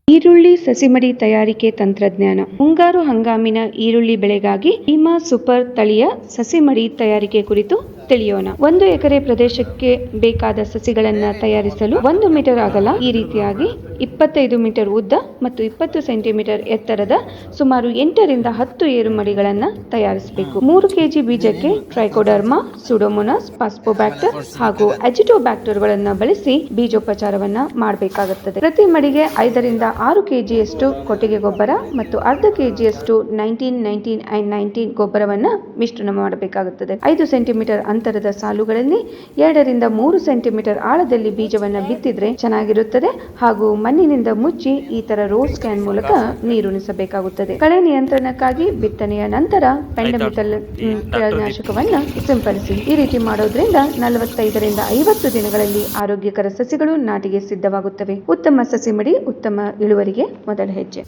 ಈರುಳ್ಳಿ ಸಸಿಮಡಿ ತಯಾರಿಕೆ ತಂತ್ರಜ್ಞಾನ. ಮುಂಗಾರು ಹಂಗಾಮಿನ ಈರುಳ್ಳಿ ಬೆಳೆಗಾಗಿ ಭೀಮಾ ಸೂಪರ್ ತಳಿಯ ಸಸಿಮಡಿ ತಯಾರಿಕೆ ಕುರಿತು ತಿಳಿಯೋಣ. 1 ಎಕರೆ ಪ್ರದೇಶಕ್ಕೆ ಬೇಕಾದ ಸಸಿಗಳನ್ನು ತಯಾರಿಸಲು 1 ಮೀಟರ್ ಅಗಲ ಈ ರೀತಿಯಾಗಿ 25 ಮೀಟರ್ ಉದ್ದ ಮತ್ತು 20 ಸೆಂಟಿಮೀಟರ್ ಎತ್ತರದ ಸುಮಾರು 8 ರಿಂದ 10 ಏರುಮಡಿಗಳನ್ನು ತಯಾರಿಸಬೇಕು. 3 ಕೆಜಿ ಬೀಜಕ್ಕೆ ಟ್ರೈಕೋಡರ್ಮಾ, ಸುಡೋಮೋನಾಸ್, ಪಾಸ್ಪೋಬ್ಯಾಕ್ಟರ್ ಹಾಗೂ ಅಜಿಟೋಬ್ಯಾಕ್ಟರ್ಗಳನ್ನು ಬಳಸಿ ಬೀಜೋಪಚಾರವನ್ನ ಮಾಡಬೇಕಾಗುತ್ತದೆ. ಪ್ರತಿ ಮಡಿಗೆ 5 ರಿಂದ 6 ಕೆಜಿಯಷ್ಟು ಕೊಟ್ಟಿಗೆ ಗೊಬ್ಬರ ಮತ್ತು ಅರ್ಧ ಕೆಜಿಯಷ್ಟು 19-19-19 ಗೊಬ್ಬರವನ್ನ ಮಿಶ್ರಣ ಮಾಡಬೇಕಾಗುತ್ತದೆ. 5 ಸೆಂಟಿಮೀಟರ್ ಅಂತರದ ಸಾಲುಗಳಲ್ಲಿ 2 ರಿಂದ 3 ಸೆಂಟಿಮೀಟರ್ ಆಳದಲ್ಲಿ ಬೀಜವನ್ನ ಬಿತ್ತಿದ್ರೆ ಚೆನ್ನಾಗಿರುತ್ತದೆ ಹಾಗೂ ಮಣ್ಣಿನಿಂದ ಮುಚ್ಚಿ ಈ ತರ ರೋಸ್ ಕ್ಯಾನ್ ಮೂಲಕ ನೀರುಣಿಸಬೇಕಾಗುತ್ತದೆ. ಕಳೆ ನಿಯಂತ್ರಣಕ್ಕಾಗಿ ಬಿತ್ತನೆಯ ನಂತರ ಪೆಂಡಮಿಥಲ್ ಕೀಟನಾಶಕವನ್ನ ಸಿಂಪಡಿಸಿ. ಈ ರೀತಿ ಮಾಡೋದ್ರಿಂದ 45 ರಿಂದ 50 ದಿನಗಳಲ್ಲಿ ಆರೋಗ್ಯಕರ ಸಸಿಗಳು ನಾಟಿಗೆ ಸಿದ್ಧವಾಗುತ್ತವೆ. ಉತ್ತಮ ಸಸಿ ಮಡಿ ಉತ್ತಮ ಇಳುವರಿಗೆ ಮೊದಲ ಹೆಜ್ಜೆ.